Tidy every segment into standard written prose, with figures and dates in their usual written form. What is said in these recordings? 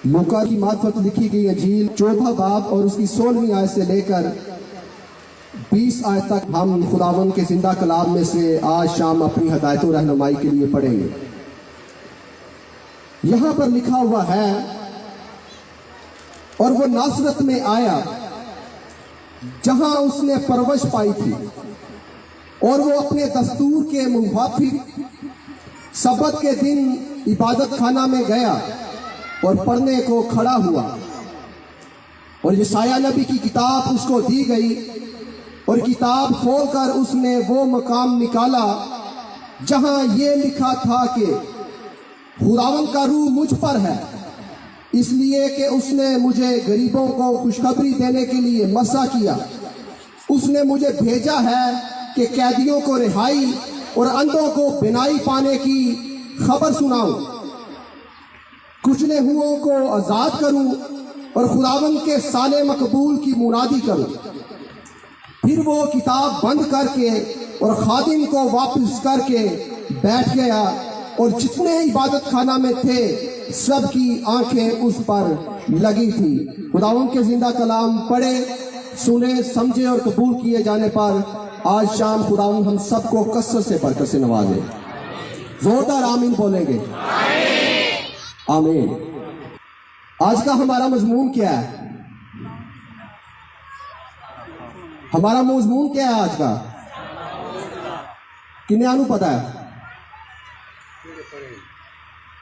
लूका की मार्फत लिखी गई अंजील 14 बाब और उसकी 16वीं आयत से लेकर 20 आयत तक हम खुदावंद के जिंदा कलाम में से आज शाम अपनी हदायत और रहनुमाई के लिए पढ़ेंगे। यहां पर लिखा हुआ है, और वो नासरत में आया जहां उसने परवरिश पाई थी, और वो अपने दस्तूर के मुवाफिक सबत के दिन इबादत खाना में गया और पढ़ने को खड़ा हुआ, और यशायाह नबी की किताब उसको दी गई, और किताब खोलकर उसने वो मकाम निकाला जहां ये लिखा था कि खुदावंद का रूह मुझ पर है, इसलिए कि उसने मुझे गरीबों को खुशखबरी देने के लिए मसा किया। उसने मुझे भेजा है कि कैदियों को रिहाई और अंधों को बिनाई पाने की खबर सुनाऊं, कुचले हुओं को आजाद करूं और खुदावंद के साले मकबूल की मुनादी करूं। फिर वो किताब बंद करके और खादिम को वापस करके बैठ गया, और जितने इबादत खाना में थे सबकी आंखें उस पर लगी थी। खुदावंद के जिंदा कलाम पढ़े, सुने, समझे और कबूल किए जाने पर आज शाम खुदावंद हम सबको कसरत से बरकत से नवाजे। जोरदार आमीन बोलेंगे। आमीन। आज का हमारा मजमून क्या है? हमारा मजमून क्या है आज का? किन्यानु पता है?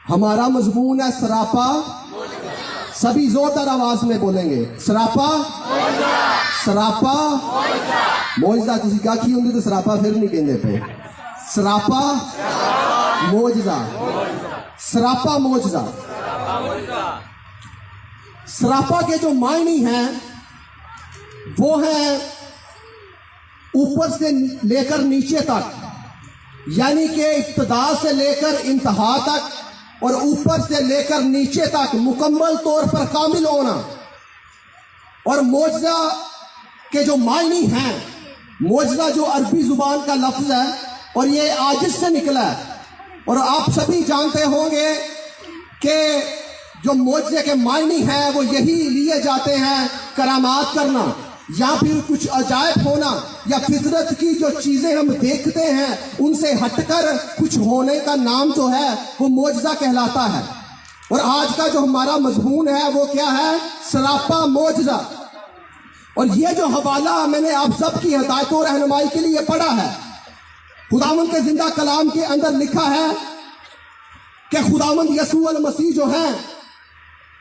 हमारा मजमून है सरापा। सभी जोरदार आवाज में बोलेंगे, सरापा सरापा मोजदा। किसी गाखी होंगे तो सरापा फिर नहीं कहते पे, सरापा मोजदा, सरापा मोजदा। सरापा के जो मायने हैं वो है ऊपर से लेकर नीचे तक, यानी कि इब्तिदा से लेकर इंतहा तक और ऊपर से लेकर नीचे तक मुकम्मल तौर पर कामिल होना। और मोजदा के जो मायने हैं, मोजदा जो अरबी जुबान का लफ्ज है और ये आजिज से निकला है, और आप सभी जानते होंगे कि जो मोजदे के मायने हैं वो यही लिए जाते हैं, करामात करना या फिर कुछ अजायब होना, या फितरत की जो चीजें हम देखते हैं उनसे हटकर कुछ होने का नाम जो है वो मोजदा कहलाता है। और आज का जो हमारा मजमून है वो क्या है? सरापा मोजदा। और ये जो हवाला मैंने आप सबकी हदायत और रहनुमाई के लिए पढ़ा है, खुदावंद के जिंदा कलाम के अंदर लिखा है कि खुदावंद यसू अल मसीह जो है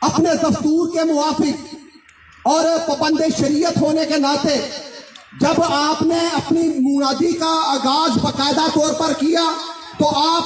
अपने दस्तूर के मुवाफिक और पाबंद शरीयत होने के नाते जब आपने अपनी मुनादी का आगाज बाकायदा तौर पर किया तो आप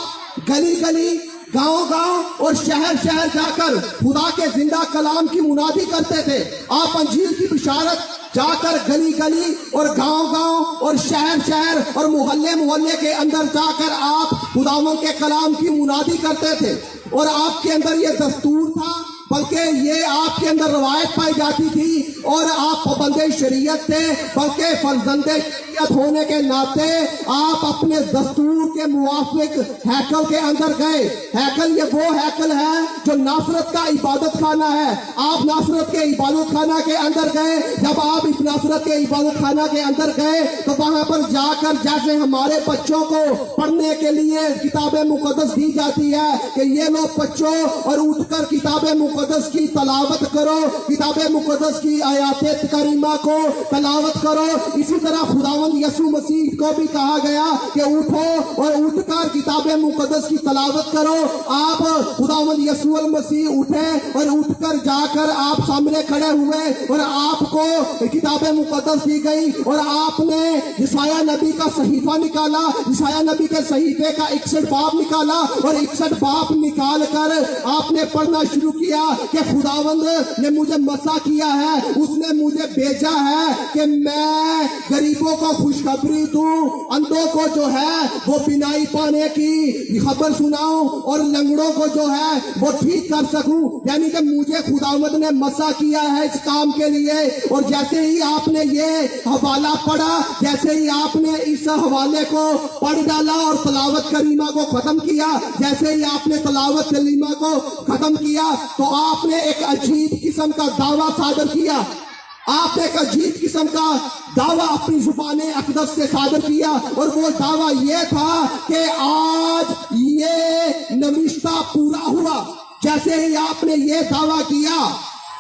गली गली, गांव गांव और शहर शहर जाकर खुदा के जिंदा कलाम की मुनादी करते थे। आप अंजील की बिशारत जाकर गली गली और गांव गांव और शहर शहर और मोहल्ले मोहल्ले के अंदर जाकर आप खुदावंद के कलाम की मुनादी करते थे। और आपके अंदर ये दस्तूर था, बल्कि ये आपके अंदर रवायत पाई जाती थी, और आप पाबंद शरीयत थे, बल्कि फर्जंदे शरीयत होने के नाते आप अपने दस्तूर के मुवाफिक हैकल के अंदर गए। हैकल ये वो हैकल है जो नासरत का इबादत खाना है। आप नासरत के इबादत खाना के अंदर गए। जब आप इस नासरत के इबादत खाना के अंदर गए तो वहां पर जाकर जैसे हमारे बच्चों को पढ़ने के लिए किताबें मुकद्दस दी जाती है कि ये लो बच्चों और उठकर किताबें मुकद्दस की तलावत करो, किताबें मुकद्दस की आयात करीमा को तलावत करो, इसी तरह खुदावंद यसू मसीह को भी कहा गया कि उठो और उठकर किताबें मुकद्दस की तलावत करो। आप खुदावंद यसू मसीह उठे और उठकर जाकर आप सामने खड़े हुए और आपको किताबें मुकद्दस दी गई, और आपने यशायाह नबी का सहीफा निकाला, यशायाह नबी के सहीफे का 61 बाब निकाला, और 61 बाब निकाल कर आपने पढ़ना शुरू किया कि खुदावंद ने मुझे मसा किया है, उसने मुझे भेजा है कि मैं गरीबों को खुशखबरी दूं, अंधों को जो है वो बिनाई पाने की खबर सुनाऊं और लंगड़ों को जो है वो ठीक कर सकूं। यानी कि मुझे खुदावंद ने मसा किया है इस काम के लिए। और जैसे ही आपने ये हवाला पढ़ा, जैसे ही आपने इस हवाले को पढ़ डाला और तलावत करीमा को खत्म किया, जैसे ही आपने तलावत करीमा को खत्म किया तो आपने एक अजीब किस्म का दावा सादर किया। आपने एक अजीब किस्म का दावा अपनी जुबाने अक़दस से सादर किया और वो दावा ये था कि आज ये नविश्ता पूरा हुआ। जैसे ही आपने ये दावा किया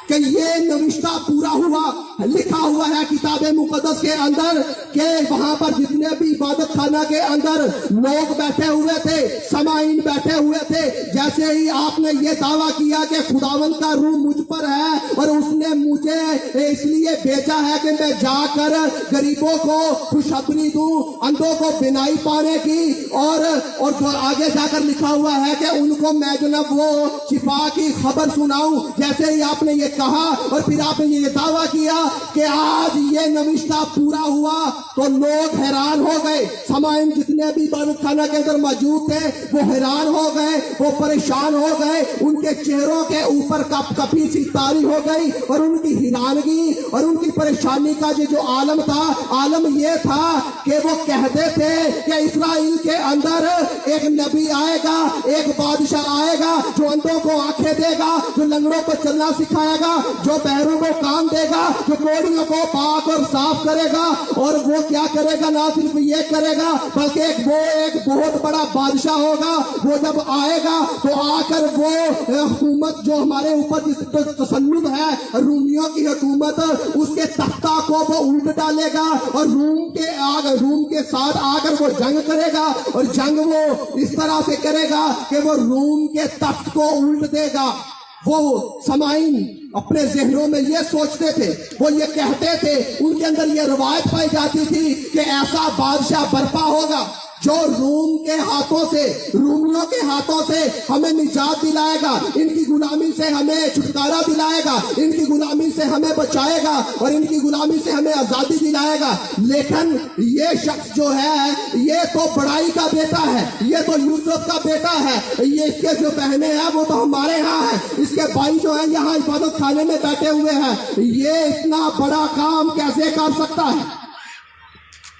कि ये नविश्ता पूरा हुआ, लिखा हुआ है किताब मुक़द्दस के अंदर कि वहां पर जितने भी इबादत खाना के अंदर लोग बैठे हुए थे, समाइन बैठे हुए थे, जैसे ही आपने ये दावा किया कि खुदावंद का रूह मुझ पर है और उसने मुझे इसलिए भेजा है कि मैं जाकर गरीबों को खुशखबरी दूं, अंधों को बिनाई पाने की, और जो आगे जाकर लिखा हुआ है कि उनको मैं जो ना वो शिफा की खबर सुनाऊं। जैसे ही आपने ये कहा और फिर आपने ये दावा किया कि आज ये नविश्ता पूरा हुआ तो लोग हैरान हो गए। समाइन जितने भी इबादत खाना के अंदर मौजूद थे वो हैरान हो गए, वो परेशान हो गए, उनके चेहरों के ऊपर कपकपी सी तारी हो गई और उनकी हैरानगी और उनकी परेशानी का जो आलम था, आलम ये था कि वो कहते थे कि इस्राएल के अंदर एक नबी आएगा, एक बादशाह आएगा जो अंधों को आंखें देगा, जो लंगड़ों को चलना सिखाएगा, जो बहरों को काम देगा, जो कोड़ियों को पाक और साफ करेगा। और वो क्या करेगा, ना सिर्फ ये करेगा बल्कि वो एक बहुत बड़ा बादशाह होगा। वो जब आएगा तो आकर वो हुकूमत जो हमारे ऊपर जिस तसल्लुत है, रूमियों की हुकूमत, उसके तख्ता को वो उल्ट डालेगा और रूम के साथ आकर वो जंग करेगा और जंग वो इस तरह से करेगा कि वो रूम के तख्त को उल्ट देगा। वो समाइन अपने जहनों में ये सोचते थे, वो ये कहते थे, उनके अंदर ये रवायत पाई जाती थी कि ऐसा बादशाह बर्पा होगा जो रूम के हाथों से, रूमियों के हाथों से हमें निजात दिलाएगा, इनकी गुलामी से हमें छुटकारा दिलाएगा, इनकी गुलामी से हमें बचाएगा और इनकी गुलामी से हमें आजादी दिलाएगा। लेकिन ये शख्स जो है ये तो बड़ाई का बेटा है, ये तो यूसुफ का बेटा है, ये इसके जो बहनें हैं वो तो हमारे यहाँ है, इसके भाई जो है यहाँ इबादत खाने में बैठे हुए हैं, ये इतना बड़ा काम कैसे कर सकता है।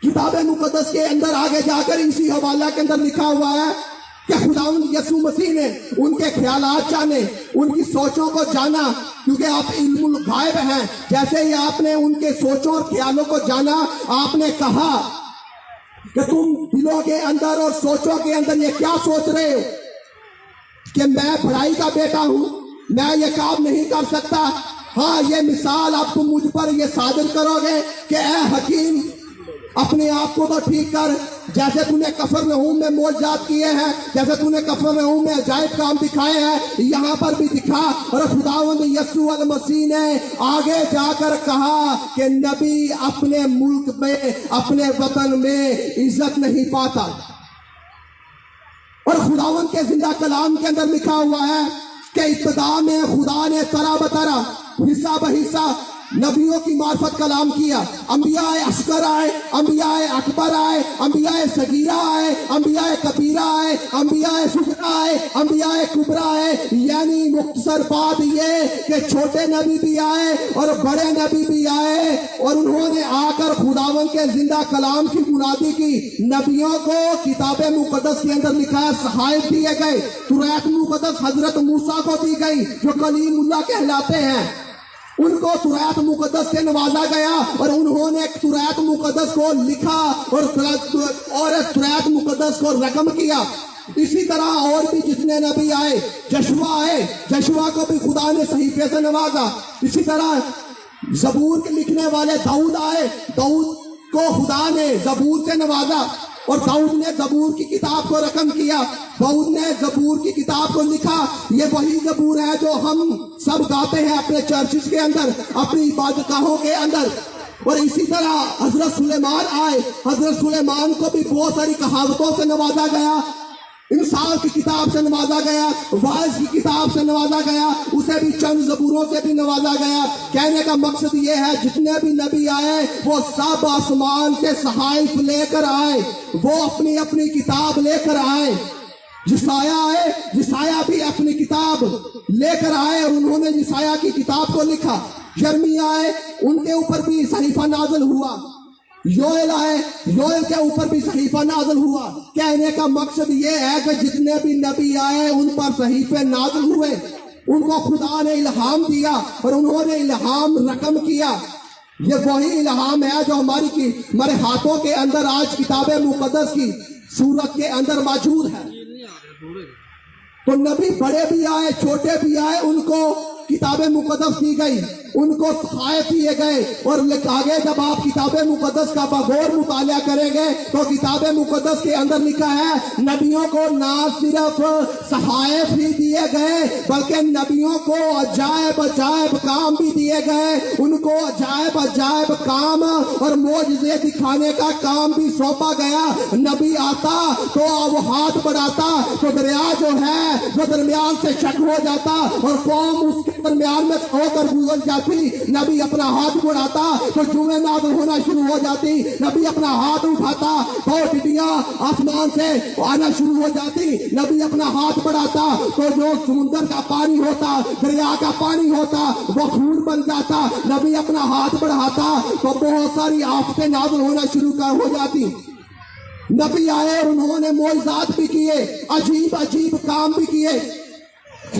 किताब मुक़द्दस के अंदर आगे जाकर इसी हवाला के अंदर लिखा हुआ है कि खुदावंद यीशु मसीह ने उनके ख्यालात जाने, उनकी सोचों को जाना, क्योंकि आप इल्मुल गायब हैं। जैसे ही आपने उनके सोचों और ख्यालों को जाना, आपने कहा कि तुम दिलों के अंदर और सोचों के अंदर ये क्या सोच रहे हो कि मैं बड़ाई का बेटा हूं, मैं ये काम नहीं कर सकता। हाँ, ये मिसाल आप तुम मुझ पर ये सादिर करोगे कि ऐ हकीम, अपने आप को तो ठीक कर, जैसे तूने कफरनहूम में मौजज़ात किए हैं, जैसे तूने कफरनहूम में अजायब काम दिखाए हैं, यहाँ पर भी दिखा। और खुदावंद यीशु अल मसीह ने आगे जाकर कहा कि नबी अपने मुल्क में, अपने वतन में इज्जत नहीं पाता। और खुदावंद के जिंदा कलाम के अंदर लिखा हुआ है कि इब्तिदा में खुदा ने तरा बतरा, हिस्सा बहिस्सा नबियों की मार्फत कलाम किया। अंबियाए अस्कर आए, अंबियाए अकबर आए, अंबियाए सगीरा आए, अंबियाए कबीरा आए, अंबियाए सुगरा आए, अंबियाए कुबरा आए। यानी मुख्तसर बात ये कि छोटे नबी भी आए और बड़े नबी भी आए और उन्होंने आकर खुदावंद के जिंदा कलाम की मुनादी की। नबियों को किताब मुक़द्दस के अंदर लिखा है, सहायत दिए गए। तुरैत मुक़द्दस हजरत मूसा को दी गई जो कलीमुल्लाह कहलाते हैं, उनको तुरैत मुक़द्दस से नवाजा गया और उन्होंने तुरैत मुक़द्दस को लिखा और तुरैत मुक़द्दस को रकम किया। इसी तरह और भी जितने नबी आए, जशुआ आए, जशुआ को भी खुदा ने सहीफे से नवाजा। इसी तरह ज़बूर के लिखने वाले दाऊद आए, दाऊद को खुदा ने ज़बूर से नवाजा और दाऊद ने ज़बूर की किताब को रकम किया, दाऊद ने ज़बूर की किताब को लिखा। ये वही ज़बूर है जो हम सब गाते हैं अपने चर्चिस के अंदर, अपनी इबादतगाहों के अंदर। और इसी तरह हजरत सुलेमान आए, हजरत सुलेमान को भी बहुत सारी कहावतों से नवाजा गया। انسان کی کتاب سے نوازا گیا، واعظ کی کتاب سے نوازا گیا، اسے بھی چند زبوروں سے بھی نوازا گیا۔ کہنے کا مقصد یہ ہے جتنے بھی نبی آئے وہ سب آسمان سے صحائف لے کر آئے، وہ اپنی اپنی کتاب لے کر آئے۔ یسایہ آئے، یسایہ بھی اپنی کتاب لے کر آئے اور انہوں نے یسایہ کی کتاب کو لکھا۔ یرمیہ آئے، ان کے اوپر بھی صحیفہ نازل ہوا۔ یوئیل آئے، یوئیل کے اوپر بھی صحیفہ نازل ہوا۔ کہنے کا مقصد یہ ہے کہ جتنے بھی نبی آئے ان پر صحیفے نازل ہوئے، ان کو خدا نے الہام دیا اور انہوں نے الہام رقم کیا۔ یہ وہی الہام ہے جو ہمارے ہاتھوں کے اندر آج کتاب مقدس کی صورت کے اندر موجود ہے۔ تو نبی بڑے بھی آئے، چھوٹے بھی آئے، ان کو کتاب مقدس دی گئی، ان کو صحائف دیے گئے۔ اور آگے جب آپ کتاب مقدس کا بغور مطالعہ کریں گے تو کتاب مقدس کے اندر لکھا ہے نبیوں کو نہ صرف صحائف ہی دیے گئے بلکہ نبیوں کو عجائب عجائب کام بھی دیے گئے۔ ان کو عجائب عجائب کام اور معجزے دکھانے کا کام بھی سونپا گیا۔ نبی آتا تو وہ ہاتھ بڑھاتا تو دریا جو ہے وہ درمیان سے شک ہو جاتا اور قوم اس کے درمیان میں ہو کر گزر جاتی۔ نبی اپنا ہاتھ بڑھاتا تو جوئیں نازل ہونا شروع ہو جاتی۔ نبی اپنا ہاتھ اٹھاتا تو ٹڈیاں آسمان سے آنا شروع ہو جاتی۔ نبی اپنا ہاتھ بڑھاتا تو جو سمندر کا پانی ہوتا، دریا کا پانی ہوتا، وہ خون بن جاتا۔ نبی اپنا ہاتھ بڑھاتا تو بہت ساری آفتیں نازل ہونا شروع ہو جاتی۔ نبی آئے اور انہوں نے معجزات بھی کیے، عجیب عجیب کام بھی کیے۔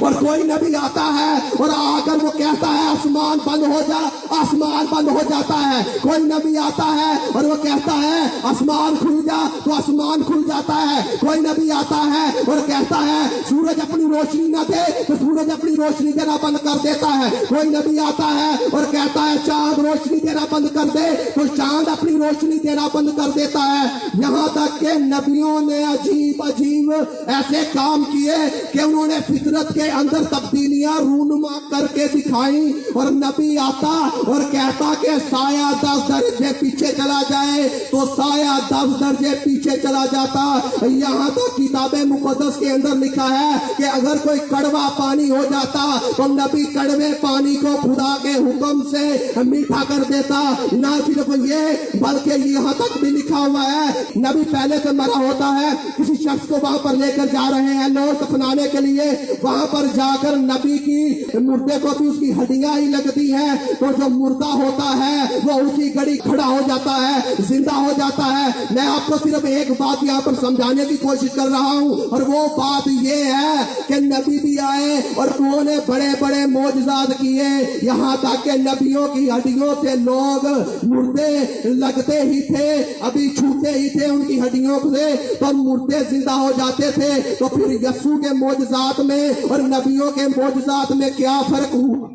اور کوئی نبی آتا ہے اور آ کر وہ کہتا ہے آسمان بند ہو جا، آسمان بند ہو جاتا ہے۔ کوئی نبی آتا ہے اور وہ کہتا ہے آسمان کھل جا تو آسمان کھل جاتا ہے۔ کوئی نبی آتا ہے اور کہتا ہے سورج اپنی روشنی نہ دے تو سورج اپنی روشنی دینا بند کر دیتا ہے۔ کوئی نبی آتا ہے اور کہتا ہے چاند روشنی دینا بند کر دے تو چاند اپنی روشنی دینا بند کر دیتا ہے۔ یہاں تک کہ نبیوں نے عجیب عجیب ایسے کام کیے کہ انہوں نے فطرت کے اندر تبدیلیاں رونما کر کے دکھائیں۔ اور نبی آتا اور کہتا کہ سایہ 10 درجے پیچھے چلا جائے تو سایہ 10 درجے پیچھے چلا جاتا۔ یہاں تو کتاب مقدس کے اندر لکھا ہے کہ اگر کوئی کڑوا پانی ہو جاتا تو نبی کڑوے پانی کو خدا کے حکم سے میٹھا کر دیتا۔ نہ صرف یہ بلکہ یہاں تک بھی لکھا ہوا ہے نبی پہلے سے مرا ہوتا ہے، کسی شخص کو وہاں پر لے کر جا رہے ہیں لوگ دفنانے کے لیے، وہاں پر جا کر نبی کی مردے کو بھی اس کی ہڈیاں ہی لگتی ہیں تو جو مردہ ہوتا ہے وہ اسی گھڑی کھڑا ہو جاتا ہے، زندہ ہو جاتا ہے۔ میں آپ کو صرف ایک بات یہاں پر سمجھانے کی کوشش کر رہا ہوں اور وہ بات یہ ہے کہ نبی بھی آئے اور انہوں نے بڑے بڑے معجزات کیے، یہاں تک کہ نبیوں کی ہڈیوں سے لوگ مردے لگتے ہی تھے، ابھی چھوتے ہی تھے ان کی ہڈیوں سے تو مردے زندہ ہو جاتے تھے۔ تو پھر یسوع کے معجزات میں اور نبیوں کے معجزات میں کیا فرق ہوا؟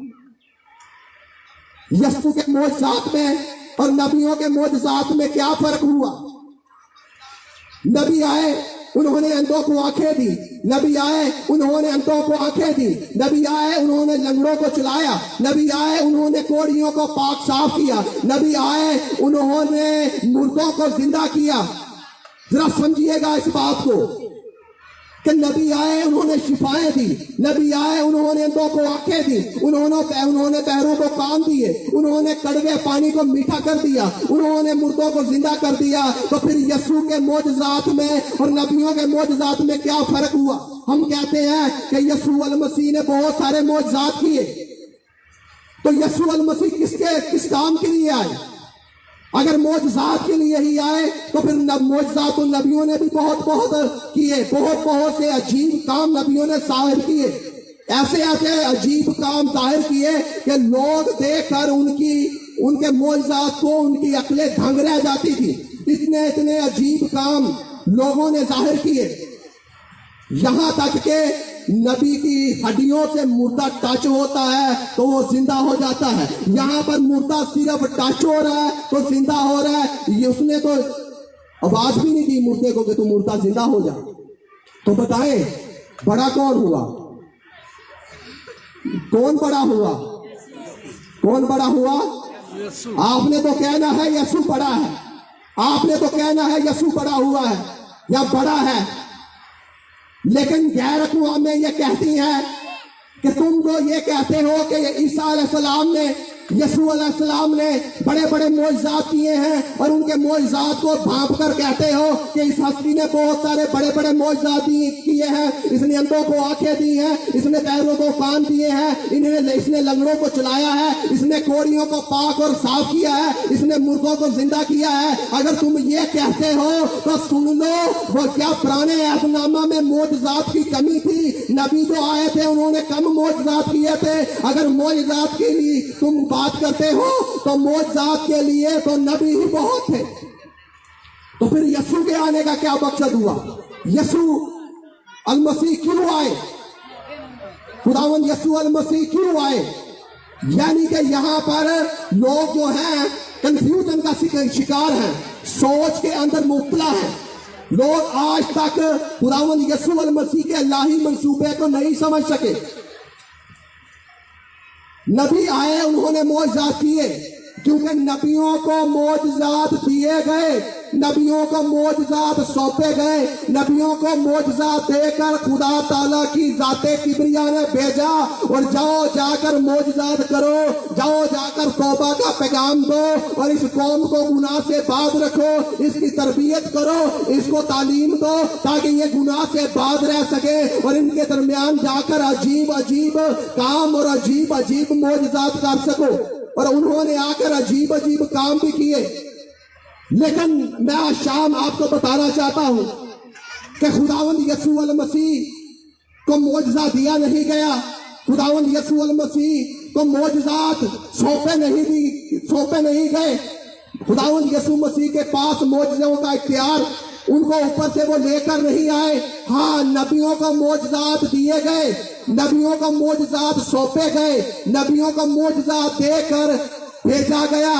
یسوع کے معجزات میں اور نبیوں کے معجزات میں کیا فرق ہوا؟ نبی آئے انہوں نے اندھوں کو آنکھیں دی، نبی آئے انہوں نے اندھوں کو آنکھیں دی، نبی آئے انہوں نے لنگڑوں کو چلایا، نبی آئے انہوں نے کوڑیوں کو پاک صاف کیا، نبی آئے انہوں نے مردوں کو زندہ کیا۔ ذرا سمجھیے گا اس بات کو کہ نبی آئے انہوں نے شفائیں دی، نبی آئے انہوں نے اندھوں کو آنکھیں دی، انہوں نے بہروں کو کان دیے، انہوں نے کڑوے پانی کو میٹھا کر دیا، انہوں نے مردوں کو زندہ کر دیا۔ تو پھر یسوع کے معجزات میں اور نبیوں کے معجزات میں کیا فرق ہوا؟ ہم کہتے ہیں کہ یسوع المسیح نے بہت سارے معجزات کیے، تو یسوع المسیح کس کام کے لیے آئے؟ اگر معجزات کے لیے ہی آئے تو پھر معجزات النبیوں نے بھی بہت کیے، بہت سے عجیب کام نبیوں نے ظاہر کیے، ایسے عجیب کام ظاہر کیے کہ لوگ دیکھ کر ان کے معجزات کو ان کی عقلیں دھنگ رہ جاتی تھی۔ اتنے عجیب کام لوگوں نے ظاہر کیے، یہاں تک کہ نبی کی ہڈیوں سے مردہ ٹچ ہوتا ہے تو وہ زندہ ہو جاتا ہے۔ یہاں پر مردہ صرف ٹچ ہو رہا ہے تو زندہ ہو رہا ہے، یہ اس نے تو آواز بھی نہیں دی مردے کو کہ تو مردہ زندہ ہو جا۔ تو بتائیں بڑا کون ہوا؟ کون بڑا ہوا؟ کون بڑا ہوا؟ آپ نے تو کہنا ہے یسوع بڑا ہے، آپ نے تو کہنا ہے یسوع بڑا ہوا ہے یا بڑا ہے۔ لیکن غیر اقوامیں یہ کہتی ہیں کہ تم جو یہ کہتے ہو کہ عیسیٰ علیہ السلام نے یسوع علیہ السلام نے بڑے بڑے معجزات کیے ہیں اور ان کے معجزات کو بھانپ کر کہتے ہو کہ اس ہستی نے بہت سارے بڑے بڑے معجزات کیے ہیں، اس نے اندھوں کو آنکھیں دی ہیں، اس نے بہروں کو کان دیے ہیں، اس نے لنگڑوں کو چلایا ہے، اس نے کوڑیوں کو پاک اور صاف کیا ہے، اس نے مردوں کو زندہ کیا ہے۔ اگر تم یہ کہتے ہو تو سن لو، وہ کیا پرانے عہد نامہ میں معجزات کی کمی تھی؟ نبی جو آئے تھے انہوں نے کم معجزات کیے تھے۔ اگر معجزات کے لیے تم بات کرتے ہو تو معجزات کے لیے تو نبی ہی بہت تھے۔ تو پھر یسوع کے آنے کا کیا مقصد ہوا؟ یسوع المسیح کیوں آئے؟ خداوند یسوع المسیح کیوں آئے؟ یعنی کہ یہاں پر لوگ جو ہیں کنفیوژن کا شکار ہیں، سوچ کے اندر مبتلا ہیں۔ لوگ آج تک خداوند یسوع المسیح کے الہی منصوبے کو نہیں سمجھ سکے۔ نبی آئے، انہوں نے معجزات کیے، کیونکہ نبیوں کو معجزات دیے گئے، نبیوں کو معجزات سونپے گئے، نبیوں کو معجزات دے کر خدا تعالیٰ کی ذات کبریا نے بھیجا اور جاؤ جا کر معجزات کرو، جاؤ جا کر توبہ کا پیغام دو اور اس قوم کو گناہ سے باز رکھو، اس کی تربیت کرو، اس کو تعلیم دو تاکہ یہ گناہ سے باز رہ سکے اور ان کے درمیان جا کر عجیب عجیب کام اور عجیب عجیب معجزات کر سکو۔ اور انہوں نے آ کر عجیب عجیب کام بھی کیے۔ لیکن میں آج شام آپ کو بتانا چاہتا ہوں کہ خداوند یسوع المسیح کو معجزہ دیا نہیں گیا، خداوند یسوع المسیح کو معجزات سونپے نہیں گئے۔ خداوند یسوع مسیح کے پاس معجزوں کا اختیار ان کو اوپر سے وہ لے کر نہیں آئے۔ ہاں، نبیوں کو معجزات دیے گئے، نبیوں کو معجزات سونپے گئے، نبیوں کو معجزات دے کر بھیجا گیا۔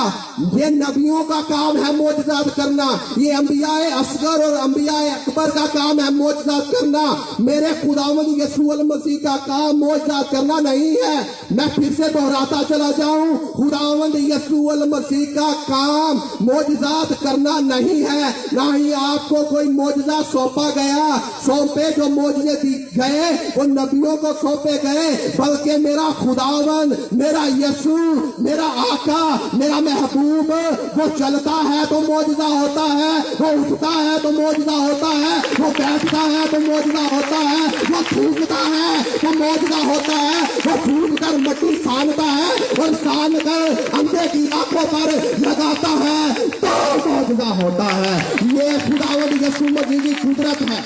یہ نبیوں کا کام ہے معجزات کرنا، یہ انبیاء اصغر اور انبیاء اکبر کا کام ہے معجزات کرنا۔ میرے خداوند یسوع المسیح کا کام معجزات کرنا نہیں ہے۔ میں پھر سے دہراتا چلا جاؤں، خداوند یسوع المسیح کا کام معجزات کرنا نہیں ہے، نہ ہی آپ کو کوئی معجزہ سونپا گیا۔ سونپے جو معجزے دی گئے وہ نبیوں کو سونپے گئے، بلکہ میرا خداوند، میرا یسوع، میرا آقا، میرا محبوب، وہ چلتا ہے تو معجزہ ہوتا ہے، وہ اٹھتا ہے تو معجزہ ہوتا ہے، وہ بیٹھتا ہے تو معجزہ ہوتا ہے، وہ تھوکتا ہے تو معجزہ ہوتا ہے، وہ تھوک کر مٹی سانتا ہے اور سان کر اندھے کی آنکھوں پر لگاتا ہے تو معجزہ ہوتا ہے۔ یہ خداوند یسوع مسیح کی قدرت ہے۔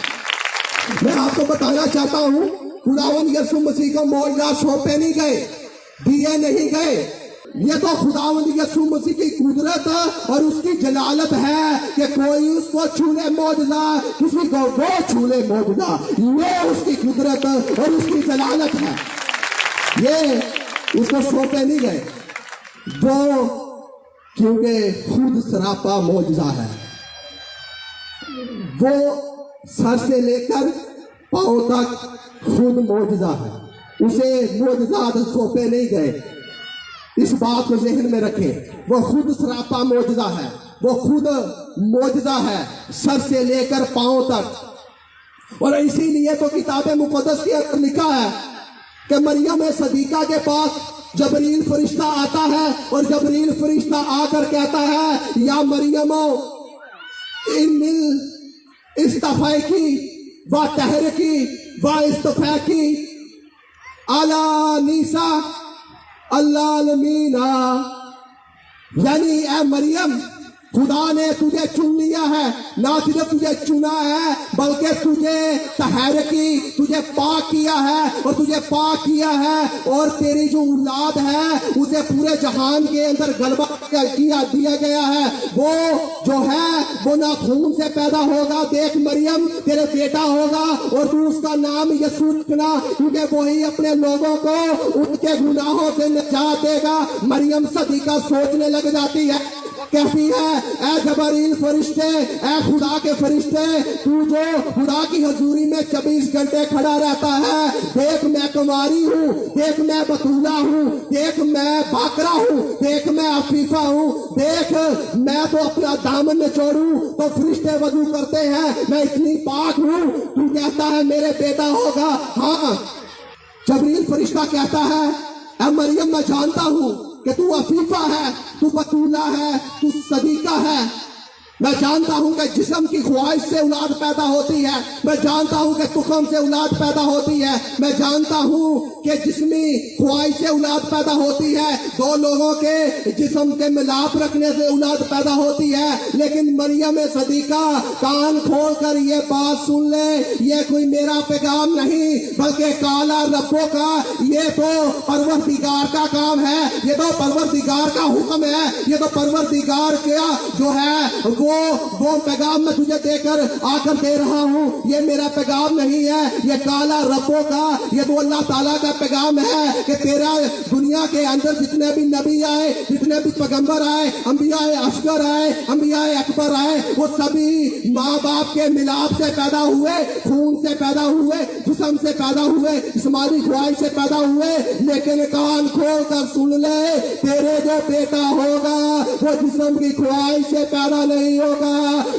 میں آپ کو بتانا چاہتا ہوں، خداوند یسوع مسیح کو معجزات سونپے نہیں گئے، دیے نہیں گئے۔ یہ تو خداوند یسوع مسیح کی قدرت اور اس کی جلالت ہے کہ کوئی اس کو چھولے معجزہ، کسی کو وہ چھولے معجزہ، یہ اس کی قدرت اور اس کی جلالت ہے۔ یہ اس کو سونپے نہیں گئے، وہ کیونکہ خود سراپا معجزہ ہے، وہ سر سے لے کر پاؤں تک خود معجزہ ہے، اسے معجزات سونپے نہیں گئے۔ اس بات کو ذہن میں رکھیں، وہ خود سراپا معجزہ ہے، وہ خود معجزہ ہے سر سے لے کر پاؤں تک۔ اور اسی لیے تو کتاب مقدس کے اندر لکھا ہے کہ مریم صدیقہ کے پاس جبریل فرشتہ آتا ہے اور جبریل فرشتہ آ کر کہتا ہے، یا مریم ان استفیکی و تحرکی و استفیکی علی نیسا اللہ العالمین، یعنی اے مریم، خدا نے تجھے چن لیا ہے، نہ صرف تجھے چنا ہے بلکہ تجھے طاہر کی، تجھے پاک کیا ہے اور تجھے پاک کیا ہے، اور تیری جو اولاد ہے اسے پورے جہان کے اندر غلبہ دیا گیا ہے۔ وہ جو ہے وہ نہ خون سے پیدا ہوگا، دیکھ مریم تیرے بیٹا ہوگا اور تو اس کا نام یسوع رکھنا، کیونکہ وہی اپنے لوگوں کو ان کے گناہوں سے نجات دے گا۔ مریم صدیقہ سوچنے لگ جاتی ہے، कहती है, ऐ जबरील फरिश्ते, ऐ खुदा के फरिश्ते, तू जो खुदा की हजूरी में 24 घंटे खड़ा रहता है, देख मैं कुमारी हूँ, देख मैं बतूला हूँ, देख मैं बाकरा हूँ, देख मैं अफीफा हूँ, देख मैं तो अपना दामन में छोड़ूं तो फरिश्ते वजू करते हैं, मैं इतनी पाक हूँ। तू कहता है मेरे बेटा होगा। हाँ, जबरील फरिश्ता कहता है, ऐ मरियम मैं जानता हूँ कि तू अफीफा है, तू बतूला है, तू सदीका है। मैं जानता हूं कि जिस्म की ख्वाहिश से औलाद पैदा होती है, मैं जानता हूं कि तुखम से औलाद पैदा होती है, मैं जानता हूं कि जिस्मी ख्वाहिश से औलाद पैदा होती है, दो लोगों के जिस्म के मिलाप रखने से औलाद पैदा होती है। लेकिन मरियम सदीका कान खोल कर ये बात सुन ले, ये कोई मेरा पैगाम नहीं बल्कि काला रब्बों का, ये तो परवरदिगार का काम है, ये तो परवरदिगार का हुक्म है, ये तो परवरदिगार का जो है वो पैगाम मैं तुझे देकर आकर दे रहा हूँ। ये मेरा पैगाम नहीं है, ये काला रब्बों का, ये तो अल्लाह ताला का पैगाम है कि तेरा दुनिया के अंदर जितने भी नबी आए, जितने भी पैगंबर आए, अंबिया असगर आए, अंबिया अकबर आए, वो सभी माँ बाप के मिलाप से पैदा हुए, खून से पैदा हुए, जिस्म से पैदा हुए, जिस्मानी ख्वाहिश से पैदा हुए। लेकिन कान खोल कर सुन ले, तेरे जो बेटा होगा वो जिस्म की ख्वाहिश से पैदा नहीं होगा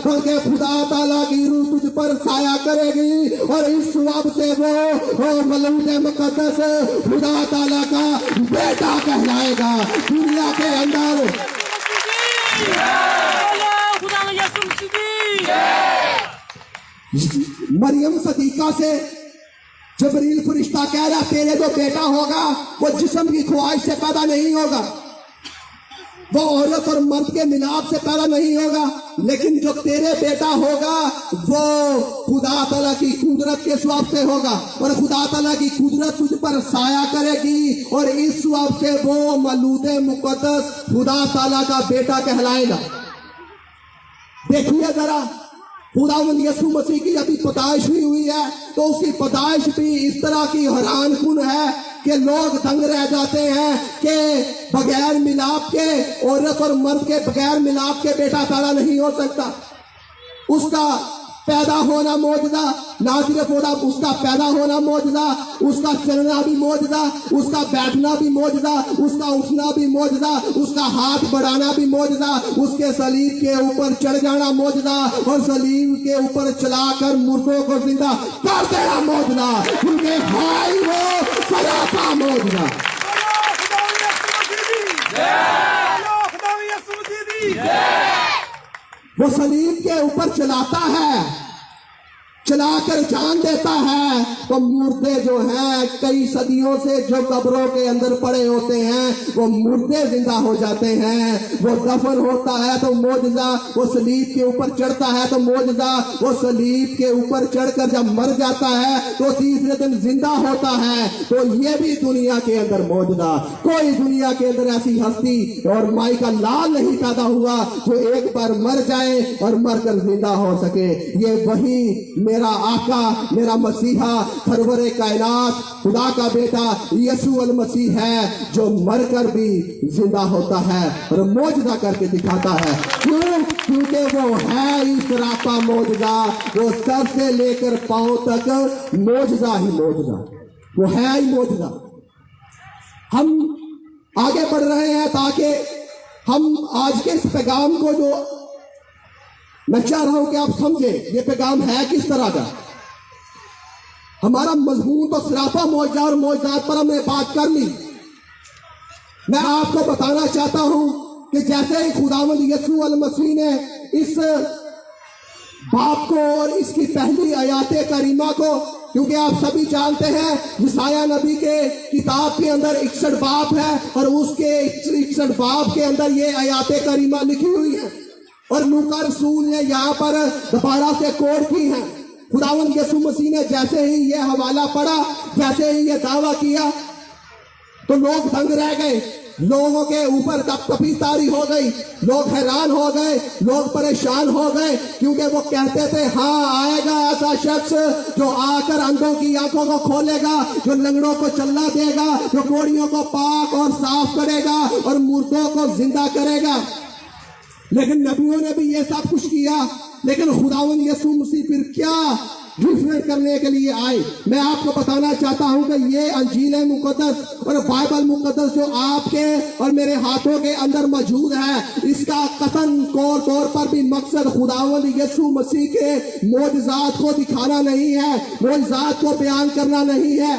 बल्कि खुदा ताला की रूह तुझ पर साया करेगी और इस स्वभाव से वो मलूद मुकद्दस खुदा ताला का बेटा कहलाएगा दुनिया के अंदर। मरियम सदीका से जबरील फरिश्ता कह रहा, तेरे जो बेटा होगा वो जिस्म की ख्वाहिश से पैदा नहीं होगा, वो औरत और मर्द के मिलाप से पैदा नहीं होगा, लेकिन जो तेरे बेटा होगा वो खुदा ताला की कुदरत के स्वभाव से होगा और खुदा ताला की कुदरत तुझ पर साया करेगी और इस स्वभाव से वो मलूद मुकद्दस खुदा ताला का बेटा कहलाएगा। देखिए जरा, खुदावंद यीशु मसीह की अभी पैदाइश हुई है तो उसकी पैदाइश भी इस तरह की हैरान कुन है कि लोग दंग रह जाते हैं कि बगैर मिलाप के, औरत और मर्द के बगैर मिलाप के बेटा पैदा नहीं हो सकता। उसका पैदा होना मौजूदा, ना सिर्फ उसका पैदा होना मौजूदा, उसका चलना भी मौजूदा, उसका बैठना भी मौजूदा, उसका उठना भी मौजूदा, उसका हाथ बढ़ाना भी मौजूदा, उसके सलीब के ऊपर चढ़ जाना मौजूदा और सलीब के ऊपर चलाकर मुर्दों को जिंदा कर देना मौजूदा, क्योंकि भाई वो सरापा मौजूदा। वो सलीब के ऊपर चलाता है, चलाकर जान देता है तो मुर्दे जो हैं कई सदियों से जो कब्रों के अंदर पड़े होते हैं वो मुर्दे जिंदा हो जाते हैं। वो दफन होता है तो मौजज़ा, वो सलीब के ऊपर चढ़ता है तो मौजज़ा, वो सलीब के ऊपर चढ़कर जब मर जाता है तो तीसरे दिन जिंदा होता है। तो ये भी दुनिया के अंदर मौजूदा, कोई दुनिया के अंदर ऐसी हस्ती और माई का लाल नहीं पैदा हुआ जो एक बार मर जाए और मर कर जिंदा हो सके। ये वही मेरा आका, मेरा मसीहा, सरवरे कायनात, खुदा का बेटा यीशु अल मसीह है जो मरकर भी जिंदा होता है और मौजूदा करके दिखाता है। क्यों? क्योंकि वो है इस रापा मौजूदा, वो सर से लेकर पांव तक मौजूदा ही मौजूदा, वो है ही मौजूदा। हम आगे बढ़ रहे हैं ताकि हम आज के इस पैगाम को, जो मैं चाह रहा हूं कि आप समझे ये पैगाम है किस तरह का। हमारा मजमून तो सरापा मौजूदा और मौजूदात पर हमने बात कर ली। मैं आपको बताना चाहता हूं कि जैसे ही खुदावंद यीशु अल मसीह ने इस बाप को और इसकी पहली आयाते करीमा को, क्योंकि आप सभी जानते हैं यशायाह नबी के किताब के अंदर 61 बाप है और उसके 61 बाप के अंदर ये आयाते करीमा लिखी हुई है और लूका रसूल ने यहाँ पर दोबारा से कोड की है। खुदावंद यीशु मसीह ने जैसे ही ये हवाला पढ़ा, जैसे ही ये दावा किया तो लोग दंग रह गए, लोगों के ऊपर कपकपी तारी हो गई, लोग हैरान हो गए, लोग परेशान हो गए, क्योंकि वो कहते थे हाँ आएगा ऐसा शख्स जो आकर अंधों की आंखों को खोलेगा, जो लंगड़ों को चलना देगा, जो कोड़ियों को पाक और साफ करेगा और मुर्दों को जिंदा करेगा। لیکن نبیوں نے بھی یہ سب کچھ کیا، لیکن خداوند یسوع مسیح پھر کیا ڈیفرنٹ کرنے کے لیے آئے۔ میں آپ کو بتانا چاہتا ہوں کہ یہ انجیل مقدس اور بائبل مقدس جو آپ کے اور میرے ہاتھوں کے اندر موجود ہے، اس کا قطعاً طور پر بھی مقصد خداوند یسوع مسیح کے معجزات کو دکھانا نہیں ہے، معجزات کو بیان کرنا نہیں ہے۔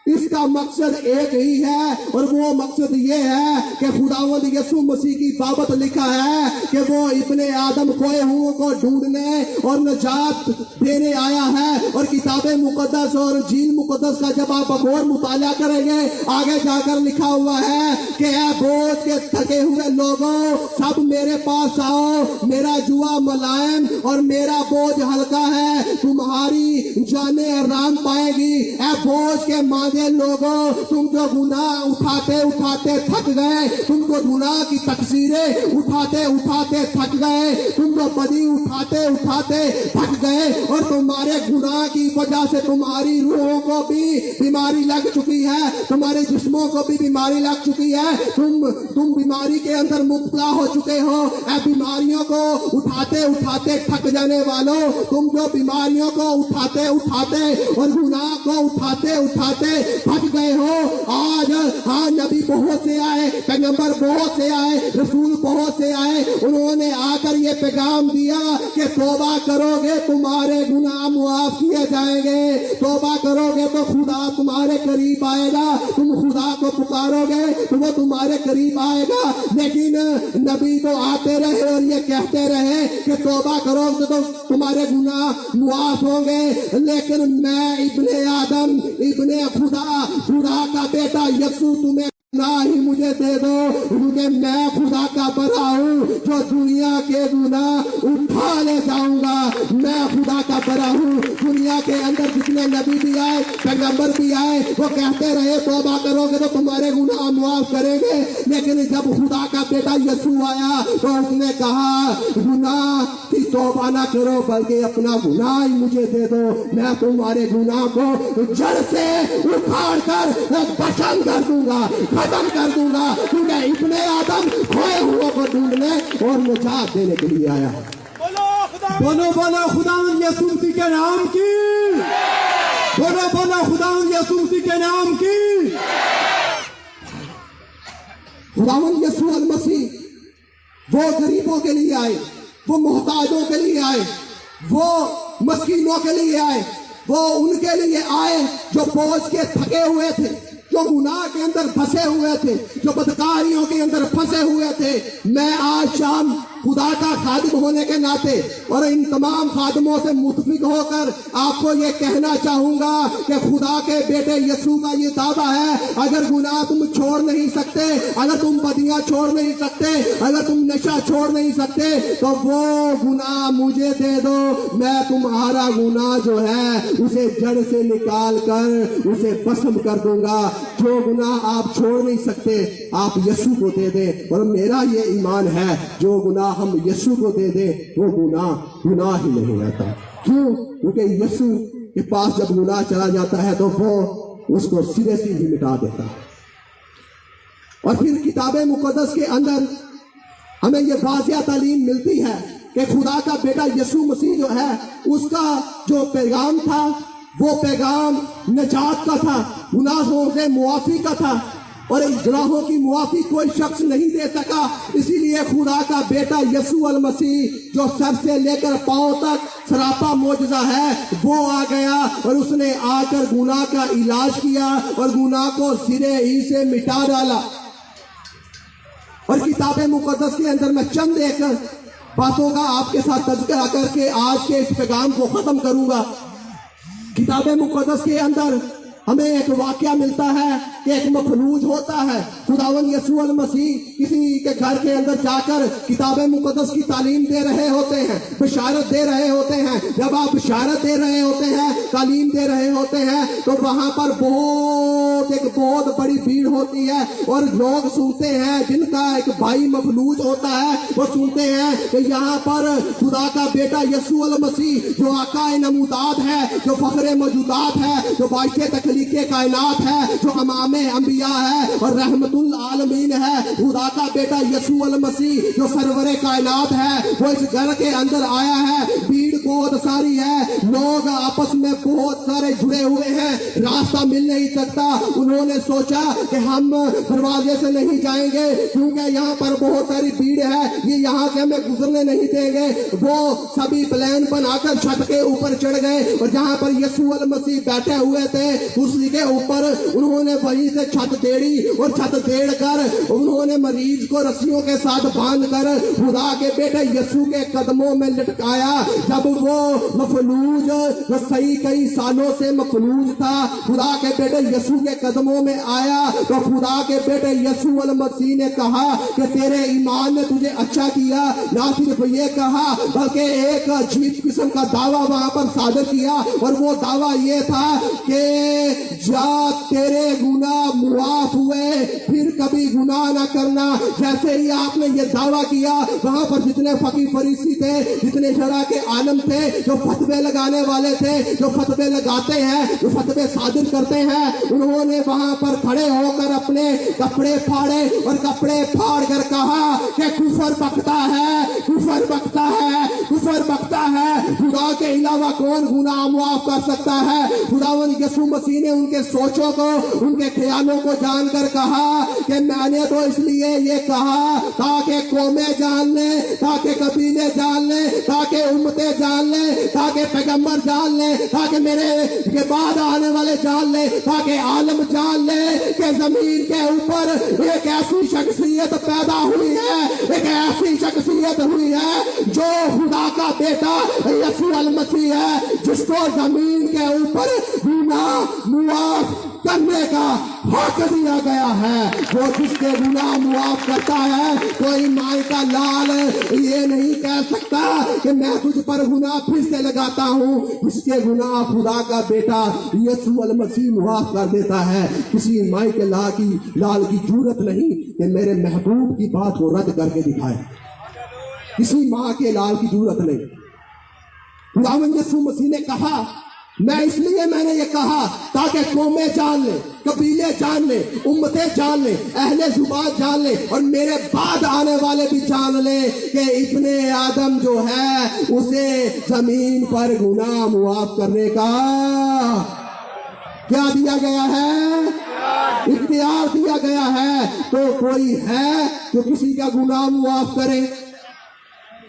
اس کا مقصد ایک ہی ہے، اور وہ مقصد یہ ہے کہ خداوند یسوع مسیح کی بابت لکھا ہے کہ وہ ابن آدم کھوئے ہوئوں کو ڈھونڈنے اور نجات دینے آیا ہے۔ اور کتاب مقدس اور انجیل مقدس کا جب آپ غور مطالعہ کریں گے، آگے جا کر لکھا ہوا ہے کہ اے بوجھ کے تھکے ہوئے لوگوں، سب میرے پاس آؤ، میرا جوا ملائم اور میرا بوجھ ہلکا ہے، تمہاری جانیں آرام پائے گی۔ اے بوجھ کے مانگے لوگوں، تم جو گناہ اٹھاتے اٹھاتے تھک گئے، تم کو گناہ کی تقصیریں اٹھاتے اٹھاتے تھک گئے، تم کو بدی اٹھاتے اٹھاتے تھک گئے، اور تمہارے گناہ کی وجہ سے تمہاری روحوں کو بھی بیماری لگ چکی ہے، تمہارے جسموں کو بھی بیماری لگ چکی ہے، تم بیماری کے اندر مبتلا ہو چکے ہو۔ اے بیماریوں کو اٹھاتے اٹھاتے تھک جانے والوں، تم جو بیماریوں کو اٹھاتے اٹھاتے اور گناہ کو اٹھاتے اٹھاتے تھک گئے ہو، آج ہاں نبی بہت سے آئے، پیغمبر بہت سے آئے، رسول بہت سے آئے، انہوں نے آ کر یہ پیغام دیا کہ توبہ کرو گے تمہارے گناہ معاف کیے جائیں گے، توبہ کرو گے تو خدا تمہارے قریب آئے گا، تم خدا کو پکارو گے تو وہ تمہارے قریب آئے گا۔ لیکن نبی تو آتے رہے اور یہ کہتے رہے کہ توبہ کرو گے تو تمہارے گناہ معاف ہوں گے، لیکن میں ابن آدم، ابن خدا کا بیٹا یسوع تمہیں نہ ہی مجھے دے دو، کیونکہ میں خدا کا بڑا ہوں جو دنیا کے گناہ اٹھا لے جاؤں گا۔ میں خدا کا بڑا ہوں۔ دنیا کے اندر جتنے نبی بھی آئے، پیغمبر بھی آئے، وہ کہتے رہے توبہ کرو گے تو تمہارے گناہ معاف کریں گے، لیکن جب خدا کا بیٹا یسوع آیا تو اس نے کہا گناہ کی توبہ نہ کرو بلکہ اپنا گناہ ہی مجھے دے دو، میں تمہارے گناہ کو جڑ سے اکھاڑ کر بشن کر دوں گا، ختم کر دوں گا، کیونکہ ابن آدم کھوئے ہوئے کو ڈھونڈنے اور نجات دینے کے لیے آیا۔ بولو بولو خداوند یسوع مسیح کے نام کی، بولو بولو خداوند یسوع مسیح کے نام کی۔ خداوند یسوع المسیح وہ غریبوں کے لیے آئے، وہ محتاجوں کے لیے آئے، وہ مسکینوں کے لیے آئے، وہ ان کے لیے آئے جو بوجھ کے تھکے ہوئے تھے، جو گناہ کے اندر پھنسے ہوئے تھے، جو بدکاریوں کے اندر پھنسے ہوئے تھے۔ میں آج شام خدا کا خادم ہونے کے ناطے اور ان تمام خادموں سے متفق ہو کر آپ کو یہ کہنا چاہوں گا کہ خدا کے بیٹے یسوع کا یہ دعویٰ ہے، اگر گناہ تم چھوڑ نہیں سکتے، اگر تم بدیاں چھوڑ نہیں سکتے، اگر تم نشہ چھوڑ نہیں سکتے، تو وہ گناہ مجھے دے دو، میں تمہارا گناہ جو ہے اسے جڑ سے نکال کر اسے بسم کر دوں گا۔ جو گناہ آپ چھوڑ نہیں سکتے آپ یسوع کو دے دیں، اور میرا یہ ایمان ہے جو گناہ ہم یسوع کو دے دیں وہ گناہ ہی نہیں رہتا۔ کیوں؟ کیونکہ یسوع کے پاس جب گناہ چلا جاتا ہے تو وہ اس کو سرے سے ہی مٹا دیتا ہے۔ اور پھر کتاب مقدس کے اندر ہمیں یہ واضح تعلیم ملتی ہے کہ خدا کا بیٹا یسوع مسیح جو ہے اس کا جو پیغام تھا وہ پیغام نجات کا تھا، گناہوں سے معافی کا تھا، اور اس گناہوں کی معافی کوئی شخص نہیں دے سکا۔ اسی لیے خدا کا بیٹا یسوع المسیح جو سر سے لے کر پاؤں تک سراپا معجزہ ہے وہ آ گیا، اور اس نے آ کر گناہ کا علاج کیا اور گناہ کو سرے ہی سے مٹا ڈالا۔ اور کتاب مقدس کے اندر میں چند ایک باتوں کا آپ کے ساتھ تذکرہ کر کے آج کے اس پیغام کو ختم کروں گا۔ کتاب مقدس کے اندر ہمیں ایک واقعہ ملتا ہے کہ ایک مفلوج ہوتا ہے۔ خداوند یسوع المسیح کسی کے گھر کے اندر جا کر کتاب مقدس کی تعلیم دے رہے ہوتے ہیں، بشارت دے رہے ہوتے ہیں۔ جب آپ بشارت دے رہے ہوتے ہیں، تعلیم دے رہے ہوتے ہیں، تو وہاں پر ایک بہت بڑی بھیڑ ہوتی ہے، اور لوگ سنتے ہیں، جن کا ایک بھائی مفلوج ہوتا ہے وہ سنتے ہیں کہ یہاں پر خدا کا بیٹا یسوع المسیح جو آقا نمودات ہے، جو فخر موجودات ہے، جو باعث تخلیق کائنات ہے، جو امام انبیاء ہے اور رحمت रहमतुल आलमीन है, खुदा का बेटा यसू अल मसीह जो सरवरे कायनात है, वो इस घर के अंदर आया है। भीड़ बहुत सारी है, लोग आपस में बहुत सारे जुड़े हुए हैं, रास्ता मिल नहीं सकता। उन्होंने सोचा कि हम दरवाजे से नहीं जाएंगे क्योंकि यहाँ पर बहुत सारी भीड़ है, ये यहाँ से हमें गुजरने नहीं देंगे। वो सभी प्लान बनाकर छत के ऊपर चढ़ गए और जहाँ पर यीशु अल मसीह बैठे हुए थे कुर्सी के ऊपर, उन्होंने वहीं से छत देड़ी और छत देड़ कर उन्होंने मरीज को रस्सियों के साथ बांध कर खुदा के बेटे यीशु के कदमों में लटकाया। जब वो मफलूज जो कई सालों से मफलूज था खुदा के बेटे यीशु के कदमों में आया, तो खुदा के बेटे यीशु अल मसीह ने कहा कि तेरे ईमान ने तुझे अच्छा किया। ना सिर्फ ये कहा बल्कि एक अजीब किस्म का दावा वहां पर सादर किया, और वो दावा ये था कि जा तेरे गुनाह मुआफ हुए, फिर कभी गुनाह ना करना। जैसे ही आपने ये दावा किया, वहां पर जितने फकीर फरीसी थे, जितने शरा के आलम थे, जो फतवे लगाने वाले थे, जो फतवे लगाते हैं, जो फतवे सादिर करते हैं, उन्होंने वहां पर खड़े होकर अपने कपड़े फाड़े और कपड़े फाड़ कर कहा कि कुफर बकता है, कुफर बकता है, कुफर बकता है। खुदा के अलावा कौन गुनाह माफ कर सकता है? खुदावन यीशु मसीह ने उनके सोचों को, उनके ख्यालों को जानकर कहा कि मैंने तो इसलिए ये कहा ताकि कौमें जान ले, ताकि कबीले जान ले, ताकि उम्मतें जान ले, ताकि पैगंबर जान ले, ताकि मेरे के बाद आने वाले जान ले, ताकि आलम जान ले कि जमीन के ऊपर एक ऐसी शख्सियत पैदा हुई है, एक ऐसी शख्सियत हुई है जो खुदा का बेटा यीशु अल मसीह है, जिसको जमीन के ऊपर गुनाह मुआफ करने का हक दिया गया है। वो जिसके गुनाह मुआफ करता है, कोई माई का लाल ये नहीं कह सकता कि मैं तुझ पर गुनाह फिर से लगाता हूँ। इसके गुनाह खुदा का बेटा यीशु अल मसीह मुआफ कर देता है। किसी माई के लाल की जरूरत नहीं कि मेरे महबूब की बात को रद्द करके दिखाए। किसी माँ के लाल की जरूरत नहीं। खुदावंद यीशु मसीह ने कहा मैं इसलिए मैंने ये कहा ताकि कौमें जान ले, कबीले जान ले, उम्मतें जान ले, अहले जुबान जान ले, और मेरे बाद आने वाले भी जान ले कि इब्ने आदम जो है उसे जमीन पर गुनाह मुआफ करने का क्या दिया गया है? इख्तियार दिया गया है। तो कोई है जो किसी का गुनाह मुआफ करे?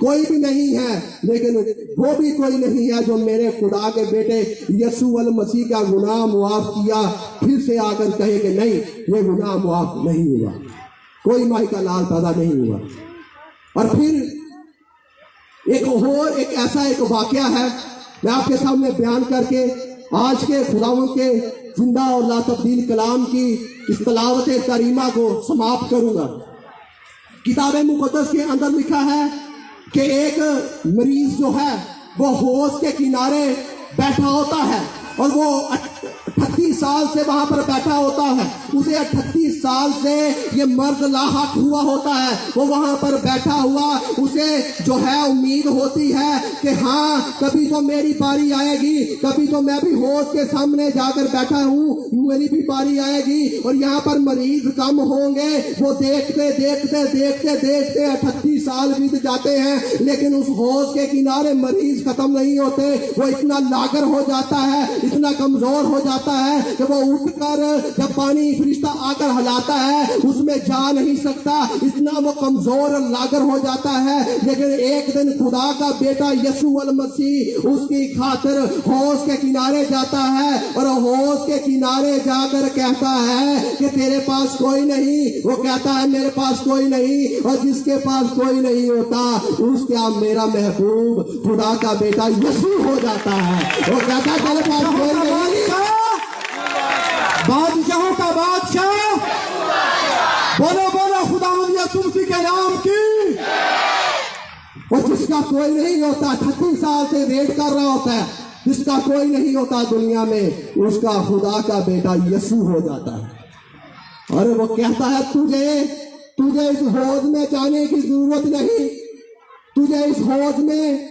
कोई भी नहीं है। लेकिन वो भी कोई नहीं है जो मेरे खुदा के बेटे यीशु अल मसीह का गुनाह मुआफ किया फिर से आकर कहे कि नहीं ये गुनाह मुआफ नहीं हुआ। कोई माई का लाल पैदा नहीं हुआ। और फिर एक ऐसा वाकया है मैं आपके सामने बयान करके आज के खुदावंद के जिंदा और लातब्दील कलाम की इस तलावत करीमा को समाप्त करूंगा। किताब मुक़द्दस के अंदर लिखा है कि एक मरीज जो है वो हौज के किनारे बैठा होता है और वो 38 साल से वहां पर बैठा होता है। उसे 38 साल से ये मर्द लाहक हुआ होता है। वो वहां पर बैठा हुआ, उसे जो है उम्मीद होती है कि हाँ कभी तो मेरी बारी आएगी, कभी तो मैं भी हौज के सामने जाकर बैठा हूँ, मेरी भी बारी आएगी और यहाँ पर मरीज कम होंगे। वो देखते देखते देखते देखते 38 साल बीत जाते हैं, लेकिन उस हौज के किनारे मरीज खत्म नहीं होते। वो इतना लागर हो जाता है, इतना कमजोर हो जाता है कि वो उठकर जब पानी फरिश्ता आकर हिलाता है उसमें जा नहीं सकता, इतना वो कमजोर और लागर हो जाता है। लेकिन एक दिन खुदा का बेटा यीशु अल मसीह उसकी खातिर हौज के किनारे जाता है और हौज के किनारे जाकर कहता है कि तेरे पास कोई नहीं। वो कहता है मेरे पास कोई नहीं, और जिसके पास कोई नहीं होता उसका मेरा महबूब खुदा का बेटा यीशु हो जाता है। वो कहता है तेरे पास कोई नहीं, बादशाहों का बादशाह, बोलो बोलो खुदावंद यीशु मसीह के नाम की। और जिसका कोई नहीं होता 36 साल से वेट कर रहा होता है, जिसका कोई नहीं होता दुनिया में, उसका खुदा का बेटा यीशु हो जाता है। और वो कहता है तुझे इस हौज में जाने की जरूरत नहीं, तुझे इस हौज में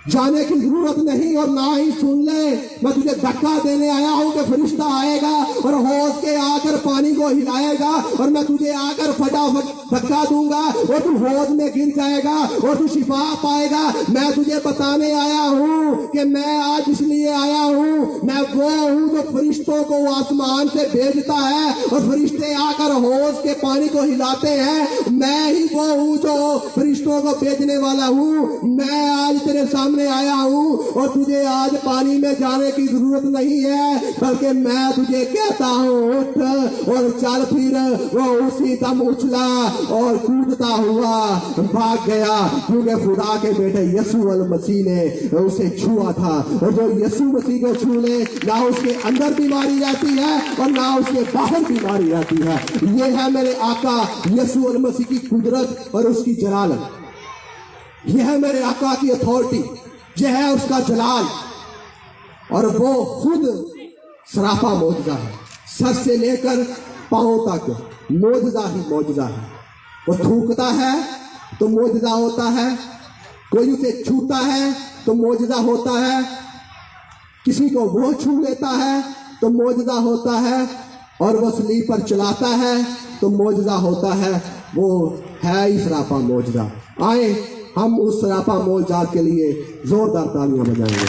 जाने की जरूरत नहीं और ना ही सुन ले। मैं तुझे धक्का देने आया हूं कि फरिश्ता आएगा और हौज के आकर पानी को हिलाएगा और मैं तुझे आकर फटाफट धक्का दूंगा और तू हौज में गिर जाएगा और तू शिफा पाएगा। मैं तुझे बताने आया हूं कि मैं आज इसलिए आया हूं, मैं वो हूं जो फरिश्तों को आसमान से भेजता है और फरिश्ते आकर हौज के पानी को हिलाते हैं। मैं ही वो हूं जो फरिश्तों को भेजने वाला हूं। मैं आज तेरे सामने आया हूं और तुझे आज पानी में जाने की जरूरत नहीं है, बल्कि मैं तुझे कहता हूं उठ और चल। फिर वो उसी दम उछला और कूदता हुआ भाग गया, क्योंकि खुदा के बेटे यीशु अल मसीह ने उसे छुआ था। और जो यीशु मसीह को छू ले, ना उसके अंदर बीमारी रहती है और ना उसके बाहर बीमारी रहती है। ये है मेरे आका यीशु अल मसीह की कुदरत और उसकी जलालत। यह है मेरे आका की अथॉरिटी, यह है उसका जलाल। और वो खुद सरापा मौजूदा है, सर से लेकर पांव तक मौजूदा ही मौजूदा है। वो थूकता है तो मौजूदा होता है, कोई उसे छूता है तो मौजूदा होता है, किसी को वो छू लेता है तो मौजूदा होता है, और वो सलीब पर चलाता है तो मौजूदा होता है। वो है ही सरापा मौजूदा। आए हम उस सरापा मौजूदा के लिए जोरदार तालियां बजाएंगे।